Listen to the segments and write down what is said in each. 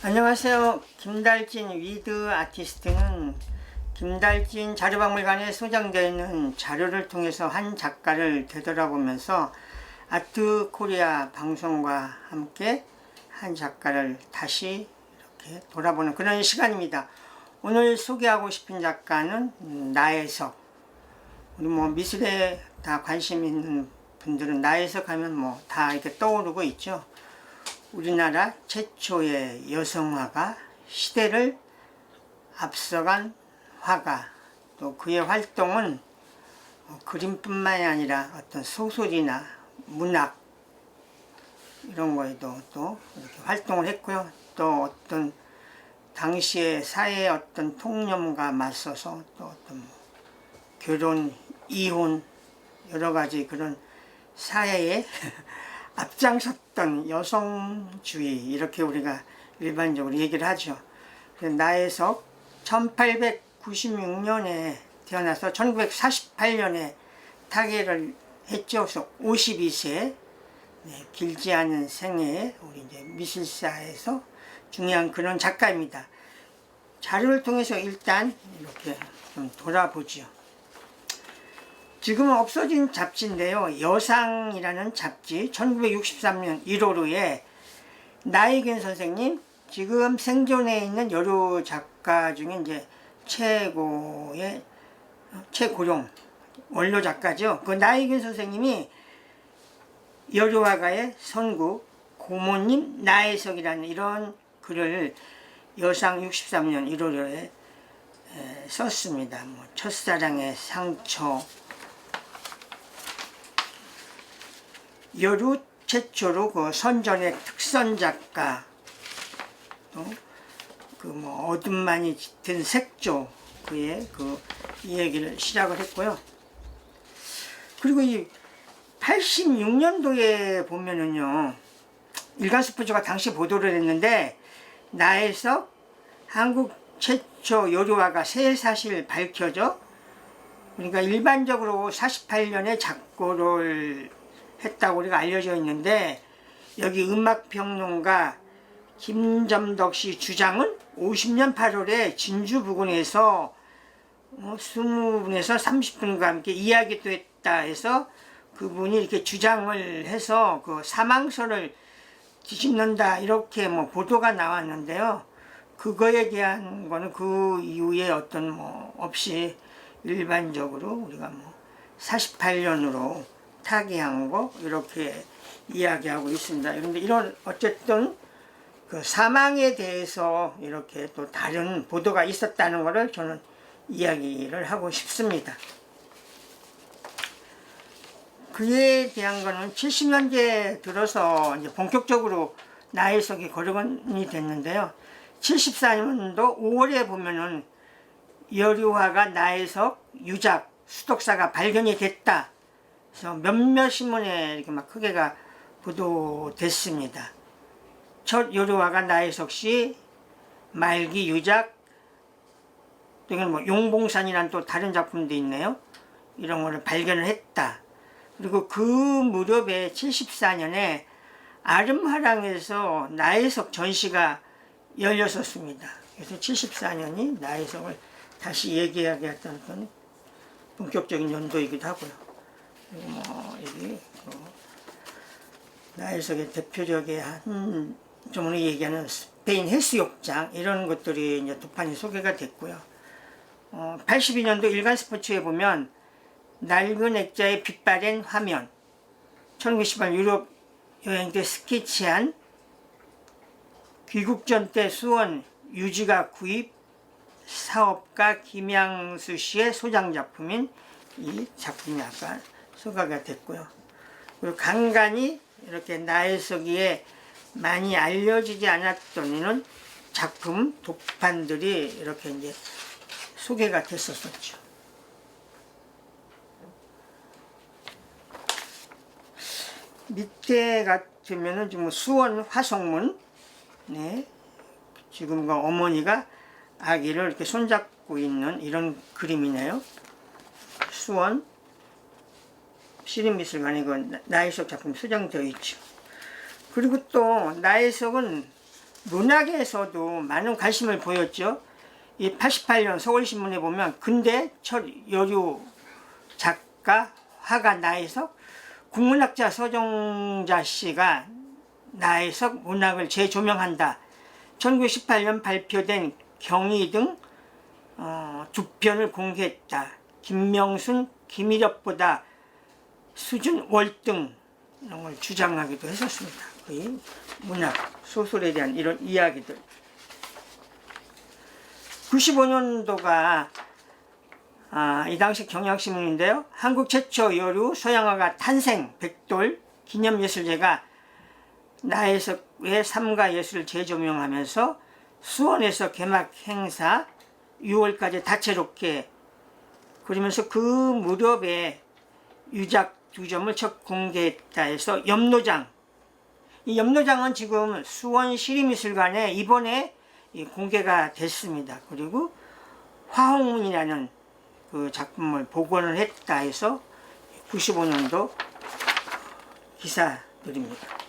안녕하세요. 김달진 위드 아티스트는 김달진 자료박물관에 소장되어 있는 자료를 통해서 한 작가를 되돌아보면서 아트코리아 방송과 함께 한 작가를 다시 이렇게 돌아보는 그런 시간입니다. 오늘 소개하고 싶은 작가는 나혜석. 우리 미술에 다 관심 있는 분들은 나혜석 하면 다 이렇게 떠오르고 있죠. 우리나라 최초의 여성화가, 시대를 앞서간 화가, 또 그의 활동은 그림뿐만이 아니라 어떤 소설이나 문학 이런 거에도 또 이렇게 활동을 했고요. 또 어떤 당시의 사회의 어떤 통념과 맞서서 또 어떤 결혼, 이혼 여러 가지 그런 사회에 앞장섰던 여성주의, 이렇게 우리가 일반적으로 얘기를 하죠. 나혜석 1896년에 태어나서 1948년에 타계를 했죠. 그래서 52세, 길지 않은 생애에 우리 이제 미술사에서 중요한 그런 작가입니다. 자료를 통해서 일단 이렇게 좀 돌아보죠. 지금은 없어진 잡지인데요. 여상이라는 잡지 1963년 1월호에 나혜균 선생님, 지금 생존해 있는 여러 작가 중에 이제 최고령 원로 작가죠. 그 나혜균 선생님이 여류화가의 선구 고모님 나혜석이라는 이런 글을 여상 63년 1월호에 썼습니다. 첫사랑의 상처, 여류 최초로 그 선전의 특선 작가, 또 어둠만이 짙은 색조, 그의 이 얘기를 시작을 했고요. 그리고 이 86년도에 보면은요, 일간스포츠가 당시 보도를 했는데 나혜석 한국 최초 여류화가 새 사실 밝혀져. 그러니까 일반적으로 48년에 작고를 했다고 우리가 알려져 있는데, 여기 음악평론가 김점덕 씨 주장은 50년 8월에 진주 부근에서 20분에서 30분과 함께 이야기도 했다 해서 그분이 이렇게 주장을 해서 그 사망설을 뒤집는다 이렇게 보도가 나왔는데요. 그거에 대한 거는 그 이후에 어떤 없이 일반적으로 우리가 48년으로 타계한 거 이렇게 이야기하고 있습니다. 그런데 이런 어쨌든 그 사망에 대해서 이렇게 또 다른 보도가 있었다는 것을 저는 이야기를 하고 싶습니다. 그에 대한 거는 70년대 들어서 이제 본격적으로 나혜석이 거론이 됐는데요. 74년도 5월에 보면은 여류화가 나혜석 유작 수독사가 발견이 됐다. 그래서 몇몇 신문에 이렇게 크게가 보도됐습니다. 첫 여류화가 나혜석 씨, 말기 유작, 또 이건 용봉산이라는 또 다른 작품도 있네요. 이런 거를 발견을 했다. 그리고 그 무렵에 74년에 아름화랑에서 나혜석 전시가 열렸었습니다. 그래서 74년이 나혜석을 다시 얘기하게 했던 본격적인 연도이기도 하고요. 그리고 여기 나혜석의 대표적인 한 좀 얘기하는 스페인 해수욕장 이런 것들이 이제 두 판이 소개가 됐고요. 82년도 일간 스포츠에 보면 낡은 액자에 빛바랜 화면, 1918 유럽 여행 때 스케치한 귀국전 때 수원 유지가 구입 사업가 김양수 씨의 소장 작품인 이 작품이 아까 소개가 됐고요. 그리고 간간히 이렇게 나혜석이의 많이 알려지지 않았던 이런 작품 도판들이 이렇게 이제 소개가 됐었죠. 밑에 같으면은 지금 수원 화성문, 지금 그 어머니가 아기를 이렇게 손잡고 있는 이런 그림이네요. 수원 시립미술관에 그 나혜석 작품 소장되어 있죠. 그리고 또 나혜석은 문학에서도 많은 관심을 보였죠. 이 88년 서울신문에 보면 근대 첫 여류 작가 화가 나혜석, 국문학자 서정자 씨가 나혜석 문학을 재조명한다. 1918년 발표된 경위 등 두 편을 공개했다. 김명순, 김일엽보다 수준 월등 이런 걸 주장하기도 했었습니다. 거의 문학, 소설에 대한 이런 이야기들. 95년도가 이 당시 경향신문인데요. 한국 최초 여류 서양화가 탄생 백돌 기념예술제가 나혜석의 삶과 예술을 재조명하면서 수원에서 개막 행사 6월까지 다채롭게 그러면서 그 무렵에 유작 2점을 첫 공개했다 해서 염노장, 이 염노장은 지금 수원시립미술관에 이번에 공개가 됐습니다. 그리고 화홍문이라는 그 작품을 복원을 했다 해서 95년도 기사들입니다.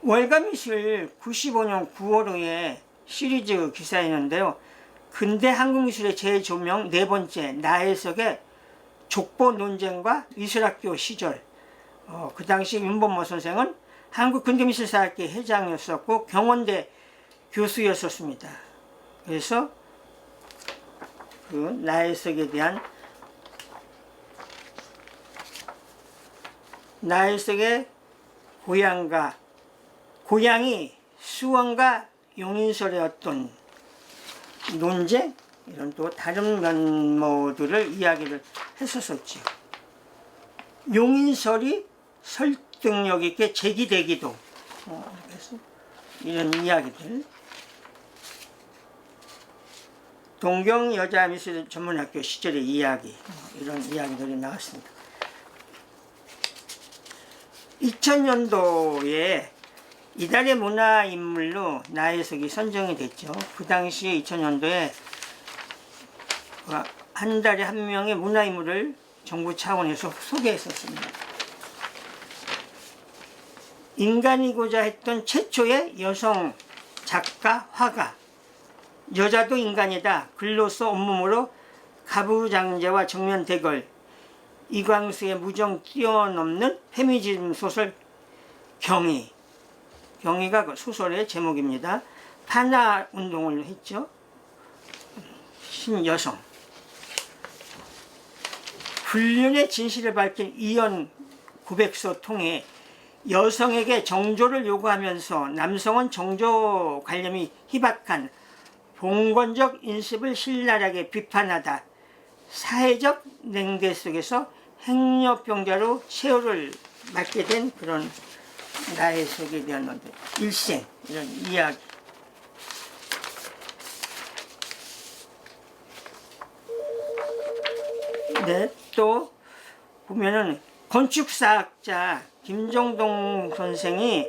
월간미술 95년 9월호에 시리즈 기사였는데요. 근대 한국미술의 재조명 네 번째 나혜석의 족보 논쟁과 미술학교 시절. 그 당시 윤범모 선생은 한국근대미술사학회 회장이었었고 경원대 교수였었습니다. 그래서 그 나혜석에 대한 나혜석의 고향이 수원과 용인설의 어떤 논쟁 이런 또 다른 면모들을 이야기를 했었었죠. 용인설이 설득력 있게 제기되기도 그래서 이런 이야기들. 동경여자미술전문학교 시절의 이야기 이런 이야기들이 나왔습니다. 2000년도에 이달의 문화인물로 나혜석이 선정이 됐죠. 그 당시에 2000년도에 한 달에 한 명의 문화인물을 정부 차원에서 소개했었습니다. 인간이고자 했던 최초의 여성 작가, 화가, 여자도 인간이다, 글로서 온몸으로 가부장제와 정면 대결, 이광수의 무정 뛰어넘는 페미니즘 소설 경희가 그 소설의 제목입니다. 파나 운동을 했죠. 신여성. 불륜의 진실을 밝힌 이연 고백서 통해 여성에게 정조를 요구하면서 남성은 정조 관념이 희박한 봉건적 인습을 신랄하게 비판하다 사회적 냉대 속에서 행여병자로 세월을 맞게 된 그런 나혜석에 대한 일생 이런 이야기. 네, 또 보면은 건축사학자 김정동 선생이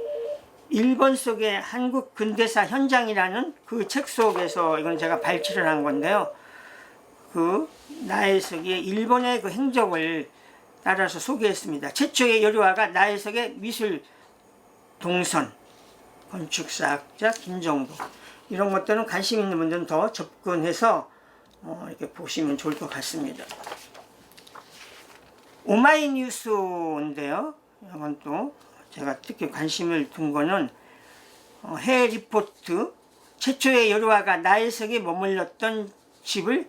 일본 속의 한국 근대사 현장이라는 그 책 속에서 이건 제가 발췌를 한 건데요. 그 나혜석이 일본의 그 행적을 따라서 소개했습니다. 최초의 여류화가 나혜석의 미술 동선, 건축사학자 김정동. 이런 것들은 관심 있는 분들은 더 접근해서 이렇게 보시면 좋을 것 같습니다. 오마이뉴스인데요. 이건 또 제가 특히 관심을 둔 거는 해외 리포트 최초의 여류화가 나혜석이 머물렀던 집을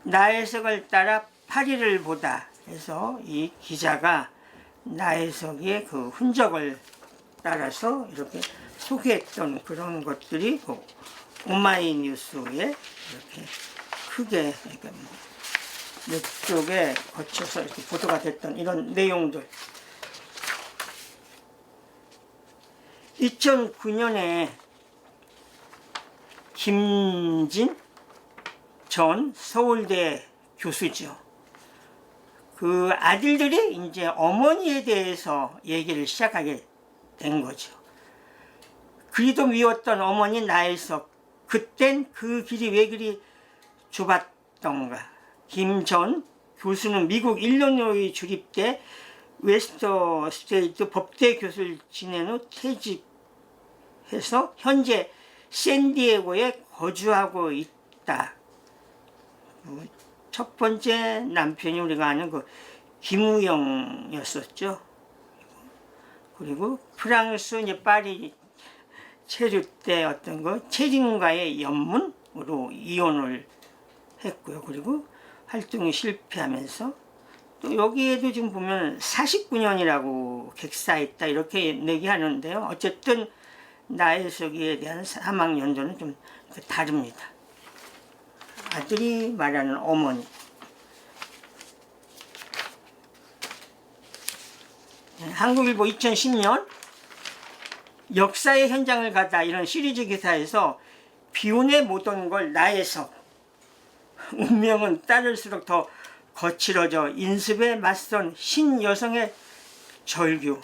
나혜석을 따라 파리를 보다 해서 이 기자가 나혜석의 그 흔적을 따라서 이렇게 소개했던 그런 것들이 오마이뉴스에 이렇게 크게 이렇게 몇 쪽에 거쳐서 이렇게 보도가 됐던 이런 내용들. 2009년에 김진 전 서울대 교수죠. 그 아들들이 이제 어머니에 대해서 얘기를 시작하게 된 거죠. 그리도 미웠던 어머니 나혜석. 그땐 그 길이 왜 그리 좁았던가. 김 전 교수는 미국 일리노이 주립대 웨스터 스테이트 법대 교수를 지낸 후 퇴직해서 현재 샌디에고에 거주하고 있다. 첫 번째 남편이 우리가 아는 그 김우영이었었죠. 그리고 프랑스 이제 파리 체류 때 어떤 거 체린과의 연문으로 이혼을 했고요. 그리고 활동이 실패하면서 또 여기에도 지금 보면 49년이라고 객사했다 이렇게 얘기하는데요. 어쨌든 나혜석이에 대한 사망 연도는 좀 다릅니다. 아들이 말하는 어머니. 한국일보 2010년 역사의 현장을 가다 이런 시리즈 기사에서 비운에 못 온 걸 나혜석. 운명은 따를수록 더 거칠어져 인습에 맞선 신여성의 절규.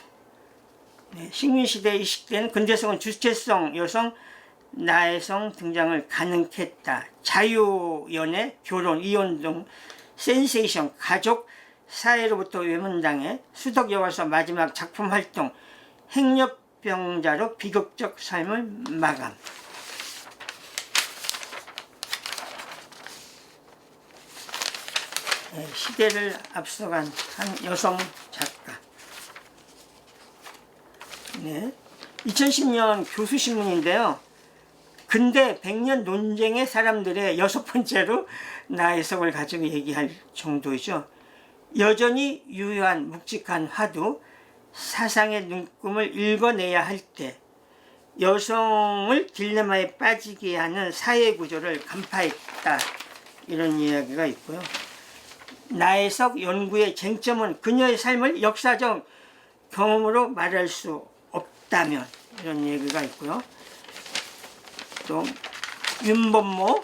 식민시대에 이식된 근대성은 주체성 여성 나혜성 등장을 가능케 했다. 자유연애, 결혼, 이혼 등 센세이션, 가족, 사회로부터 외면당해 수덕여가서 마지막 작품 활동, 행렬병자로 비극적 삶을 마감. 시대를 앞서간 한 여성 작가. 2010년 교수신문인데요. 근대 100년 논쟁의 사람들의 6번째로 나혜석을 가지고 얘기할 정도이죠. 여전히 유효한 묵직한 화두, 사상의 눈금을 읽어내야 할 때 여성을 딜레마에 빠지게 하는 사회구조를 간파했다. 이런 이야기가 있고요. 나혜석 연구의 쟁점은 그녀의 삶을 역사적 경험으로 말할 수 없다면 이런 얘기가 있고요. 또 윤범모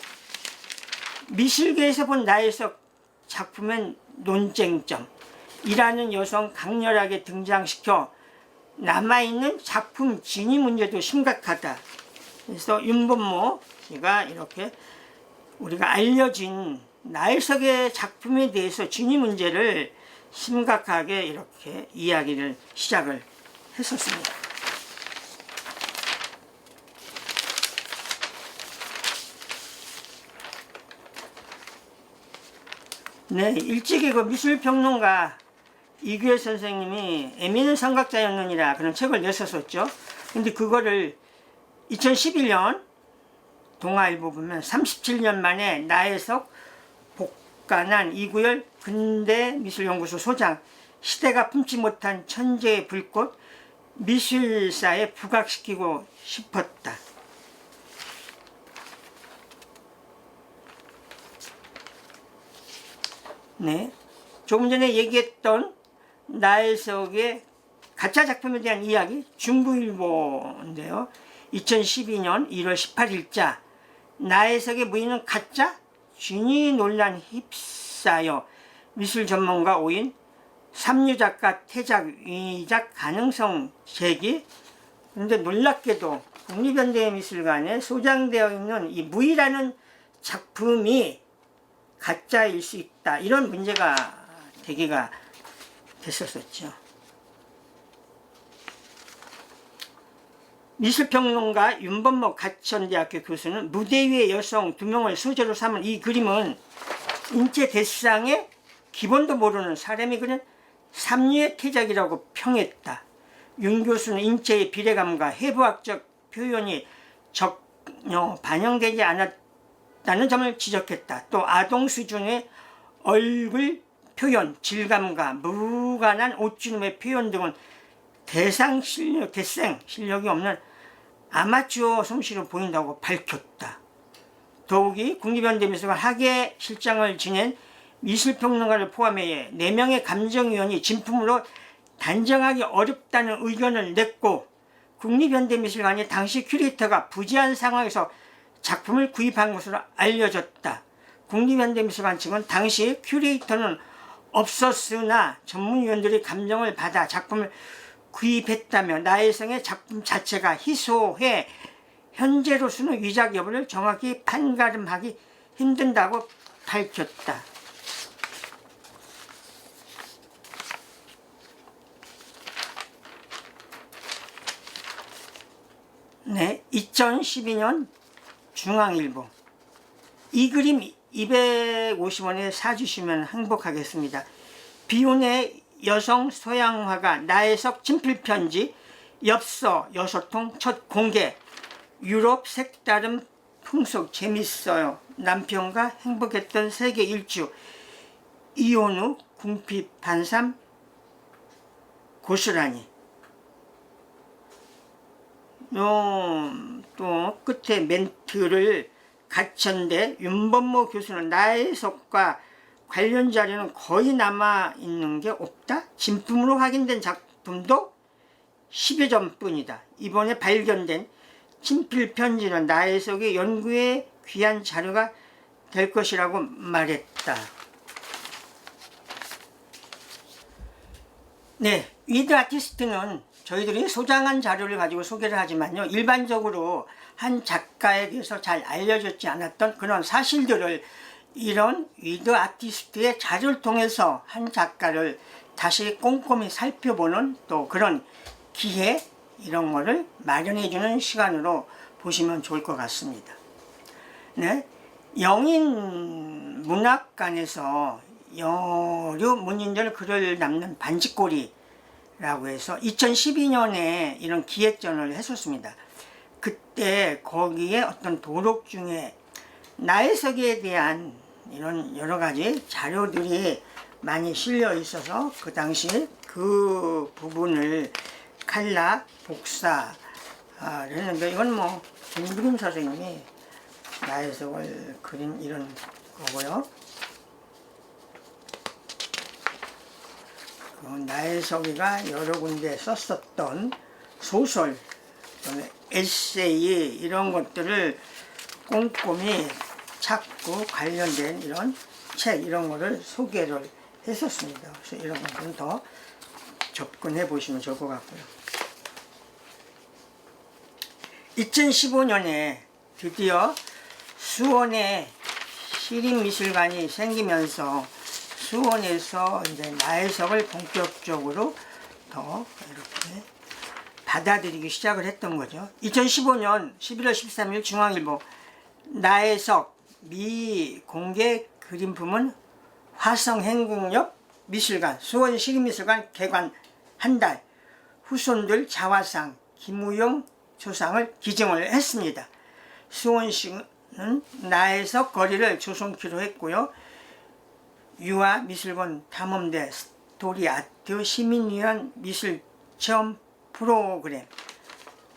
미술계에서 본 나혜석 작품은 논쟁점 일하는 여성 강렬하게 등장시켜 남아있는 작품 진위 문제도 심각하다. 그래서 윤범모 씨가 이렇게 우리가 알려진 나혜석의 작품에 대해서 진위 문제를 심각하게 이렇게 이야기를 시작을 했었습니다. 일찍이 그 미술평론가 이규혜 선생님이 에미는 삼각자였느니라 그런 책을 냈었죠. 근데 그거를 2011년 동아일보 보면 37년 만에 나혜석 복간한 이구열 근대미술연구소 소장, 시대가 품지 못한 천재의 불꽃, 미술사에 부각시키고 싶었다. 조금 전에 얘기했던 나혜석의 가짜 작품에 대한 이야기, 중부일보인데요. 2012년 1월 18일자 나혜석의 무인은 가짜? 진위 논란 휩싸여 미술 전문가 5인 3류 작가 퇴작, 위작 가능성 제기. 그런데 놀랍게도 국립현대미술관에 소장되어 있는 이 무이라는 작품이 가짜일 수 있다. 이런 문제가 제기가 됐었죠. 미술평론가 윤범모 가천대학교 교수는 무대 위의 여성 2명을 소재로 삼은 이 그림은 인체 대상의 기본도 모르는 사람이 그린 3류의 태작이라고 평했다. 윤 교수는 인체의 비례감과 해부학적 표현이 전혀 반영되지 않았다는 점을 지적했다. 또 아동 수준의 얼굴 표현, 질감과 무관한 옷주름의 표현 등은 대생 실력이 없는 아마추어 솜씨로 보인다고 밝혔다. 더욱이 국립현대미술관 학예실장을 지낸 미술평론가를 포함해 4명의 감정위원이 진품으로 단정하기 어렵다는 의견을 냈고, 국립현대미술관이 당시 큐레이터가 부재한 상황에서 작품을 구입한 것으로 알려졌다. 국립현대미술관 측은 당시 큐레이터는 없었으나 전문위원들이 감정을 받아 작품을 구입했다며 나혜석의 작품 자체가 희소해 현재로서는 위작 여부를 정확히 판가름하기 힘든다고 밝혔다. 네, 2012년 중앙일보. 이 그림 250원에 사주시면 행복하겠습니다. 비운의 여성 소양화가 나혜석 친필편지 엽서 6통 첫 공개. 유럽 색다른 풍속 재밌어요. 남편과 행복했던 세계 일주. 이혼 후 궁핍 반삼 고스란히. 또 끝에 멘트를 갖췄는데 윤범모 교수는 나혜석과 관련 자료는 거의 남아있는 게 없다. 진품으로 확인된 작품도 10여 점뿐이다. 이번에 발견된 친필 편지는 나혜석의 연구에 귀한 자료가 될 것이라고 말했다. 네, 위드 아티스트는 저희들이 소장한 자료를 가지고 소개를 하지만요, 일반적으로 한 작가에 대해서 잘 알려졌지 않았던 그런 사실들을 이런 위드 아티스트의 자료를 통해서 한 작가를 다시 꼼꼼히 살펴보는 또 그런 기회, 이런 거를 마련해 주는 시간으로 보시면 좋을 것 같습니다. 네, 영인 문학관에서 여류 문인들 글을 남는 반지꼬리라고 해서 2012년에 이런 기획전을 했었습니다. 그때 거기에 어떤 도록 중에 나혜석에 대한 이런 여러 가지 자료들이 많이 실려 있어서 그 당시 그 부분을 칼라 복사를 했는데, 이건 뭐 김그림 선생님이 나혜석을 그린 이런 거고요. 나혜석이가 여러 군데 썼었던 소설, 에세이 이런 것들을 꼼꼼히 찾고 관련된 이런 책 이런 거를 소개를 했었습니다. 그래서 이런 것들은 더 접근해 보시면 좋을 것 같고요. 2015년에 드디어 수원에 시립미술관이 생기면서 수원에서 이제 나혜석을 본격적으로 더 이렇게 받아들이기 시작을 했던 거죠. 2015년 11월 13일 중앙일보. 나혜석 미공개 그림품은 화성행궁역 미술관 수원시립미술관 개관 한 달. 후손들 자화상 김우영 조상을 기증을 했습니다. 수원시는 나혜석 거리를 조성키로 했고요. 유아미술관 탐험대 스토리아트 시민위원 미술체험 프로그램,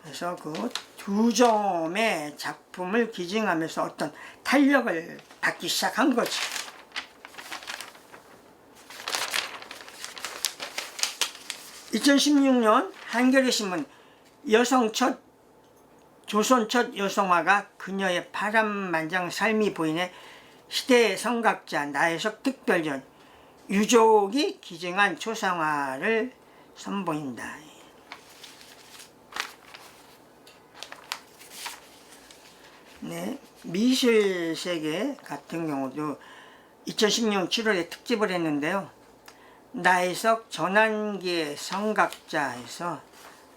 그래서 그 2점의 작품을 기증하면서 어떤 탄력을 받기 시작한 거지. (2016년) 한겨레신문. 조선 첫 여성화가 그녀의 파란만장 삶이 보이네. 시대의 성각자 나혜석 특별전. 유족이 기증한 초상화를 선보인다. 네, 미술세계 같은 경우도 2016년 7월에 특집을 했는데요. 나혜석 전환기의 성각자에서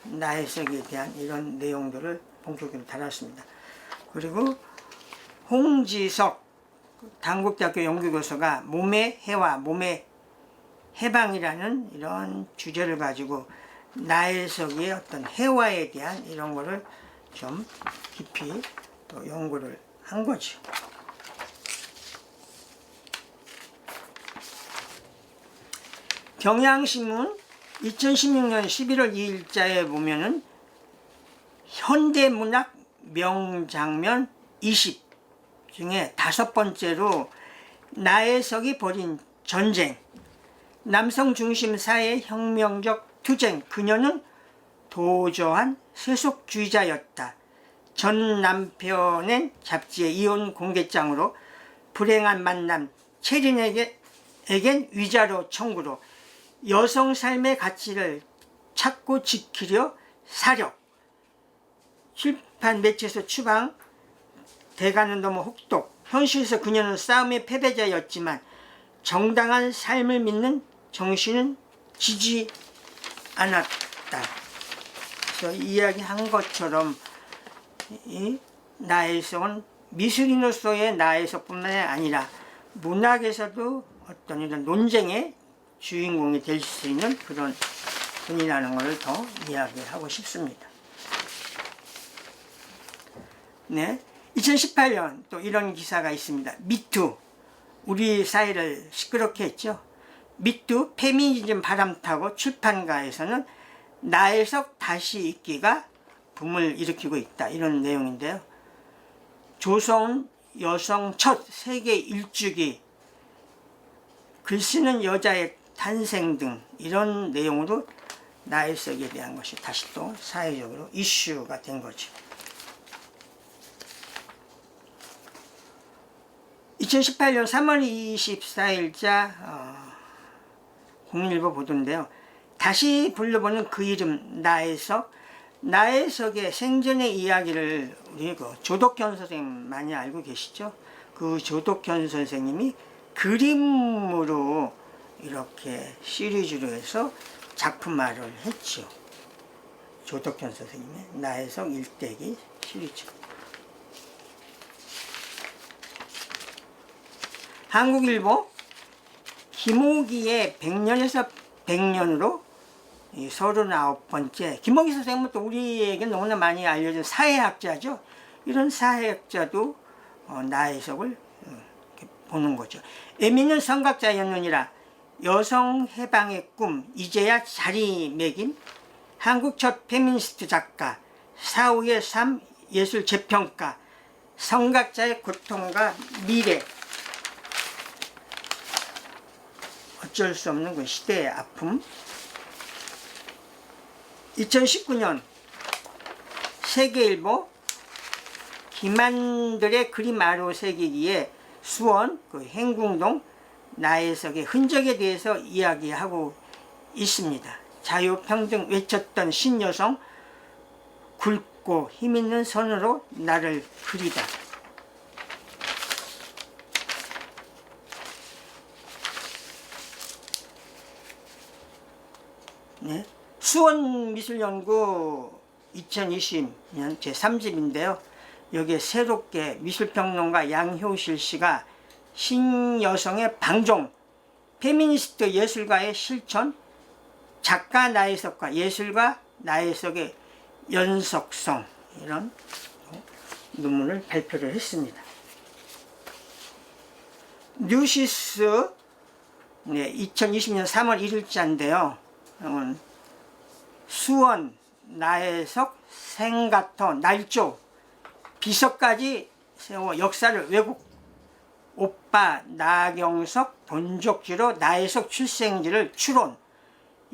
나혜석에 대한 이런 내용들을 본격적으로 다뤘습니다. 그리고 홍지석 단국대학교 연구교수가 몸의 해와 몸의 해방이라는 이런 주제를 가지고 나혜석의 어떤 해와에 대한 이런 거를 좀 깊이 또 연구를 한 거죠. 경향신문 2016년 11월 2일자에 보면은 현대문학 명장면 20 중에 5번째로 나혜석이 벌인 전쟁, 남성 중심 사회의 혁명적 투쟁, 그녀는 도저한 세속주의자였다. 전 남편의 잡지의 이혼 공개장으로 불행한 만남, 체린에겐 위자료 청구로 여성 삶의 가치를 찾고 지키려 사력, 출판 매체에서 추방, 대가는 너무 혹독. 현실에서 그녀는 싸움의 패배자였지만 정당한 삶을 믿는 정신은 지지 않았다. 그래서 이야기한 것처럼 이 나혜석은 미술인으로서의 나혜석뿐만 아니라 문학에서도 어떤 이런 논쟁의 주인공이 될 수 있는 그런 분이라는 것을 더 이야기하고 싶습니다. 네, 2018년 또 이런 기사가 있습니다. 미투, 우리 사회를 시끄럽게 했죠. 미투 페미니즘 바람타고 출판가에서는 나혜석 다시 읽기가 붐을 일으키고 있다, 이런 내용인데요. 조선 여성 첫 세계 일주기, 글 쓰는 여자의 탄생 등 이런 내용으로 나혜석에 대한 것이 다시 또 사회적으로 이슈가 된 거죠. 2018년 3월 24일자 국민일보 보도인데요. 다시 불러보는 그 이름 나혜석. 나혜석의 생전의 이야기를 우리 조덕현 선생님 많이 알고 계시죠? 그 조덕현 선생님이 그림으로 이렇게 시리즈로 해서 작품화를 했죠. 조덕현 선생님의 나혜석 일대기 시리즈. 한국일보 김옥이의 100년에서 100년으로 39번째. 김옥이 선생님은 또 우리에게 너무나 많이 알려진 사회학자죠. 이런 사회학자도 나혜석을 보는 거죠. 에미는 선각자였느니라. 여성 해방의 꿈 이제야 자리매긴 한국 첫 페미니스트 작가, 사후의 삶 예술 재평가, 선각자의 고통과 미래, 어쩔 수 없는 그 시대의 아픔. 2019년 세계일보 김한들의 그림 아로 새기기에 수원 그 행궁동 나혜석의 흔적에 대해서 이야기하고 있습니다. 자유평등 외쳤던 신여성, 굵고 힘있는 손으로 나를 그리다. 네. 수원미술연구 2020년 제3집인데요. 여기에 새롭게 미술평론가 양효실 씨가 신여성의 방종, 페미니스트 예술가의 실천, 작가 나혜석과 예술가 나혜석의 연속성, 이런 논문을 발표를 했습니다. 뉴시스 2020년 3월 1일자인데요. 수원 나혜석 생가터 날조 비서까지 세워 역사를 왜곡, 오빠 나경석 본족지로 나혜석 출생지를 추론,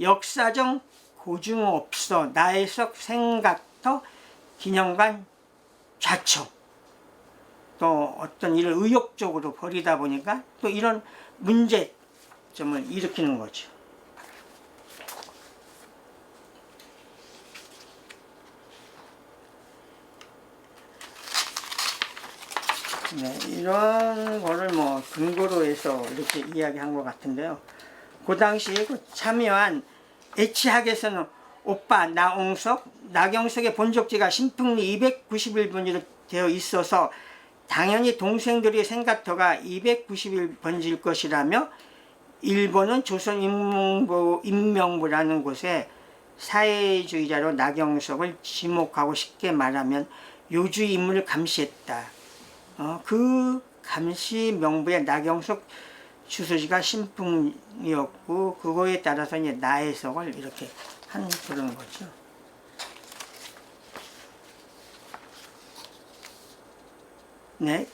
역사적 고증없어 나혜석 생가터 기념관 좌초. 또 어떤 일을 의욕적으로 벌이다 보니까 또 이런 문제점을 일으키는 거죠. 네, 이런 거를 근거로 해서 이렇게 이야기한 것 같은데요. 그 당시 참여한 애치학에서는 오빠 나옹석, 나경석의 본적지가 신풍리 291번지로 되어 있어서 당연히 동생들의 생가터가 291번지일 것이라며 일본은 조선인명부라는 곳에 사회주의자로 나경석을 지목하고 쉽게 말하면 요주의 인물을 감시했다. 그 감시 명부에 나경석 주소지가 신풍이었고 그거에 따라서 이제 나혜석을 이렇게 한 그런 거죠. 네,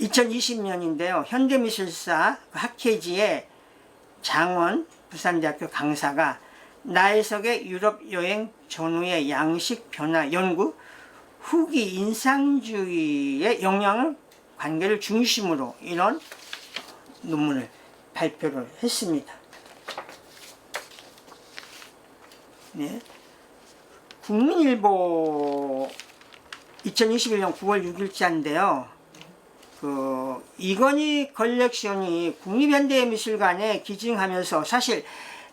2020년인데요. 현대미술사 학회지의 장원 부산대학교 강사가 나혜석의 유럽 여행 전후의 양식 변화 연구, 후기 인상주의의 영향을 관계를 중심으로 이런 논문을 발표를 했습니다. 네. 국민일보 2021년 9월 6일자인데요. 이건희 컬렉션이 국립현대미술관에 기증하면서 사실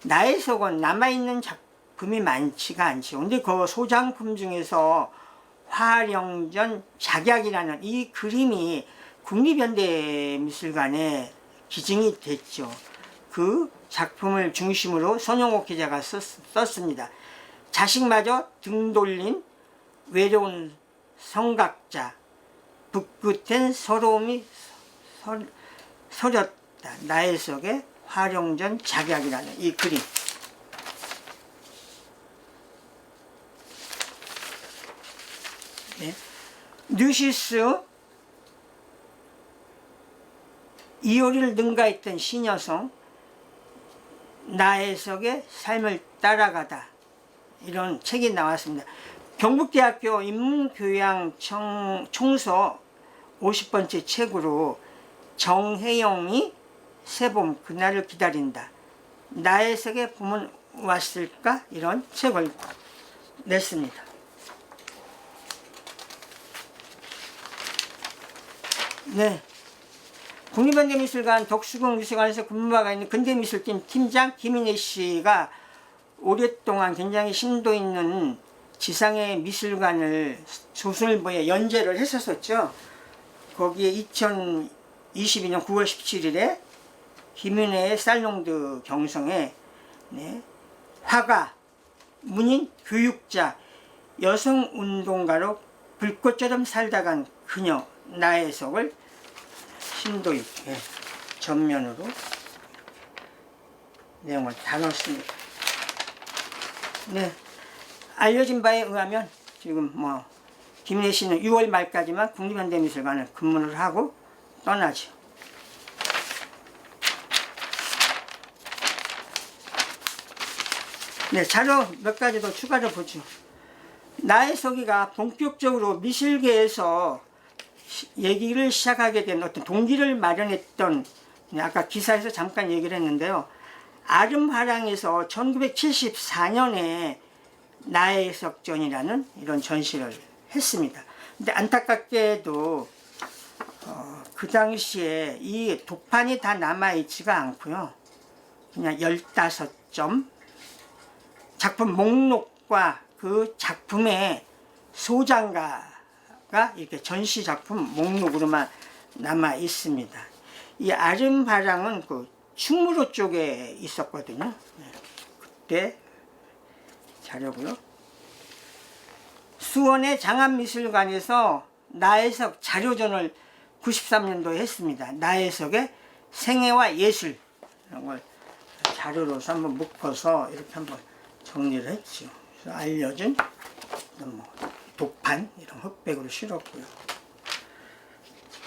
나혜석은 남아있는 작품이 많지가 않죠. 근데 그 소장품 중에서 화령전 작약이라는 이 그림이 국립현대미술관에 기증이 됐죠. 그 작품을 중심으로 손영옥 기자가 썼습니다. 자식마저 등 돌린 외로운 성각자, 붓끝엔 서러움이 서렸다. 나의 속에 화령전 작약이라는 이 그림. 네. 뉴시스 이효리를 능가했던 신여성, 나의 속의 삶을 따라가다, 이런 책이 나왔습니다. 경북대학교 인문교양 총서 50번째 책으로 정혜영이 새봄 그날을 기다린다, 나의 속에 봄은 왔을까, 이런 책을 냈습니다. 네, 국립현대미술관 덕수궁 미술관에서 근무하고 있는 근대미술팀 팀장 김인혜 씨가 오랫동안 굉장히 심도 있는 지상의 미술관을 조선일보에 연재를 했었죠. 거기에 2022년 9월 17일에 김인혜의 살롱드 경성에, 네, 화가, 문인, 교육자, 여성운동가로 불꽃처럼 살다간 그녀, 나의 속을 심도 있게 전면으로 내용을 다뤘습니다. 네, 알려진 바에 의하면 지금 김인혜 씨는 6월 말까지만 국립현대미술관을 근무를 하고 떠나죠. 네, 자료 몇 가지 더 추가로 보죠. 나의 속이가 본격적으로 미술계에서 얘기를 시작하게 된 어떤 동기를 마련했던, 아까 기사에서 잠깐 얘기를 했는데요. 아름화랑에서 1974년에 나의 석전이라는 이런 전시를 했습니다. 근데 안타깝게도 그 당시에 이 도판이 다 남아있지가 않고요. 그냥 15점, 작품 목록과 그 작품의 소장가가 이렇게 전시 작품 목록으로만 남아 있습니다. 이 아름바랑은 그 충무로 쪽에 있었거든요. 그때 자료고요. 수원의 장안미술관에서 나혜석 자료전을 93년도에 했습니다. 나혜석의 생애와 예술, 이런 걸 자료로서 한번 묶어서 이렇게 한번 정리를 했죠. 그래서 알려진 도판, 이런 흑백으로 실었고요.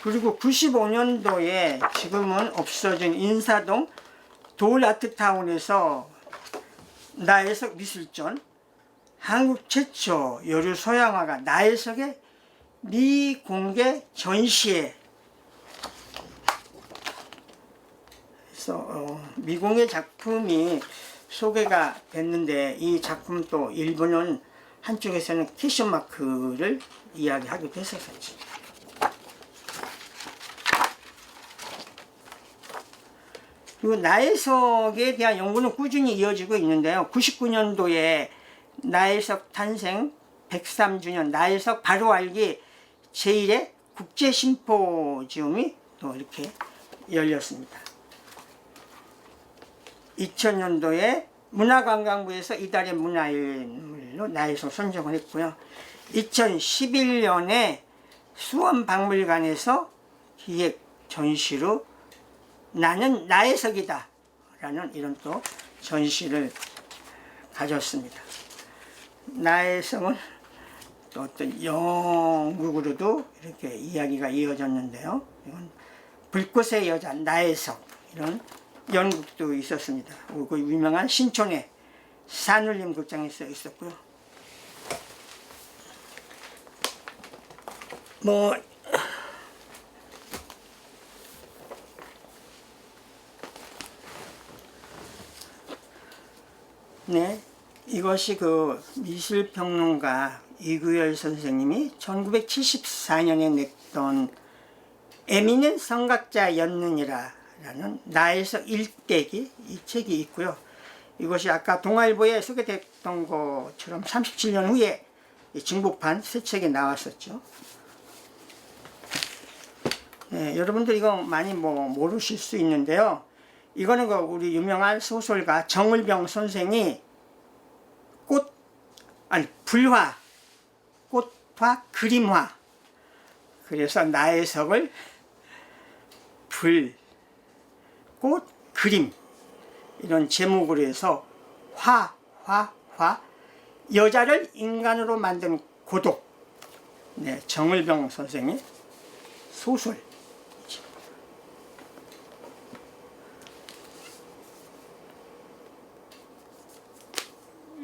그리고 95년도에 지금은 없어진 인사동 도울아트타운에서 나혜석 미술전, 한국 최초 여류 서양화가 나혜석의 미공개 전시회, 그래서 미공개 작품이 소개가 됐는데, 이 작품도 일부는 한쪽에서는 캐션마크를 이야기하기도 했었지. 그리고 나혜석에 대한 연구는 꾸준히 이어지고 있는데요. 99년도에 나혜석 탄생 103주년 나혜석 바로 알기 제1회 국제심포지움이 또 이렇게 열렸습니다. 2000년도에 문화관광부에서 이달의 문화인물로 나혜석 선정을 했고요. 2011년에 수원박물관에서 기획 전시로 나는 나혜석이다 라는 이런 또 전시를 가졌습니다. 나혜석은 또 어떤 영국으로도 이렇게 이야기가 이어졌는데요. 이건 불꽃의 여자 나혜석, 이런 연극도 있었습니다. 그 유명한 신촌의 산울림 극장에서 있었고요. 네, 이것이 그 미술평론가 이구열 선생님이 1974년에 냈던 에미는 성각자였느니라 라는 나혜석 일대기, 이 책이 있고요. 이것이 아까 동아일보에 소개됐던 것처럼 37년 후에 증복판 새 책이 나왔었죠. 네, 여러분들 이거 많이 모르실 수 있는데요. 이거는 우리 유명한 소설가 정을병 선생이 불화, 꽃화, 그림화. 그래서 나혜석을 불, 꽃, 그림 이런 제목으로 해서 화, 여자를 인간으로 만든 고독. 네, 정을병 선생의 소설.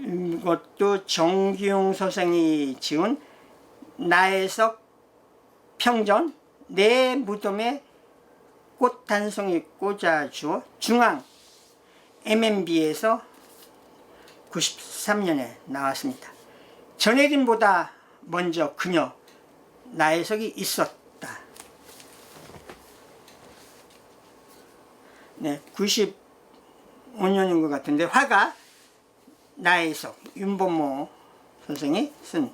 이것도 정기용 선생이 지은 나혜석 평전 내 무덤에 꽃 한 송이 꽂아주어 중앙 MNB에서 93년에 나왔습니다. 전혜림보다 먼저 그녀 나혜석이 있었다. 네, 95년인 것 같은데 화가 나혜석 윤보모 선생이 쓴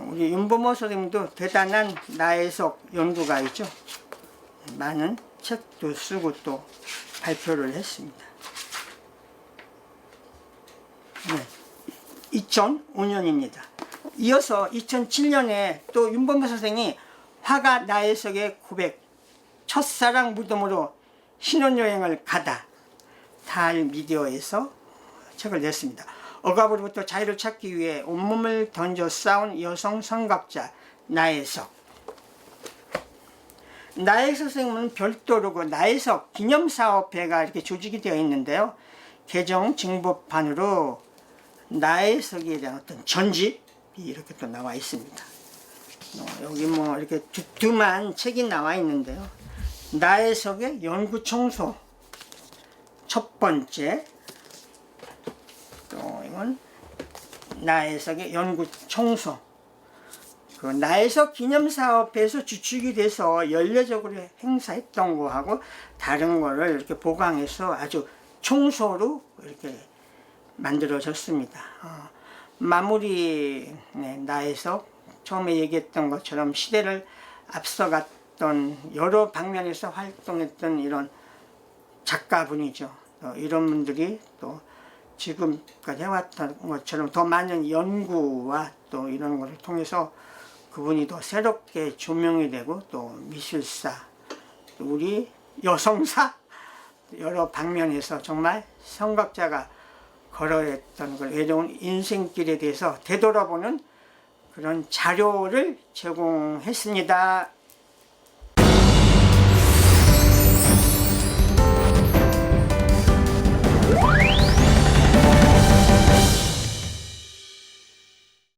우리 윤보모 선생님도 대단한 나혜석 연구가 있죠. 많은 책도 쓰고 또 발표를 했습니다. 네, 2005년입니다. 이어서 2007년에 또 윤보모 선생이 화가 나혜석의 고백 첫사랑 무덤으로 신혼여행을 가다 달 미디어에서 책을 냈습니다. 억압으로부터 자유를 찾기 위해 온몸을 던져 싸운 여성 선각자 나혜석. 나혜석 선생님은 별도로 나혜석 기념사업회가 이렇게 조직이 되어 있는데요. 개정 증보판으로 나혜석에 대한 어떤 전집이 이렇게 또 나와 있습니다. 여기 이렇게 두툼한 책이 나와 있는데요. 나혜석의 연구청소 첫 번째, 또 이건 나혜석의 연구청소. 그 나혜석 기념사업에서 주축이 돼서 연례적으로 행사했던 거하고 다른 거를 이렇게 보강해서 아주 청소로 이렇게 만들어졌습니다. 마무리 나혜석 처음에 얘기했던 것처럼 시대를 앞서갔던 여러 방면에서 활동했던 이런 작가분이죠. 이런 분들이 또 지금까지 해왔던 것처럼 더 많은 연구와 또 이런 것을 통해서 그분이 더 새롭게 조명이 되고 또 미술사, 또 우리 여성사 여러 방면에서 정말 선각자가 걸어했던 그 외로운 인생길에 대해서 되돌아보는 그런 자료를 제공했습니다.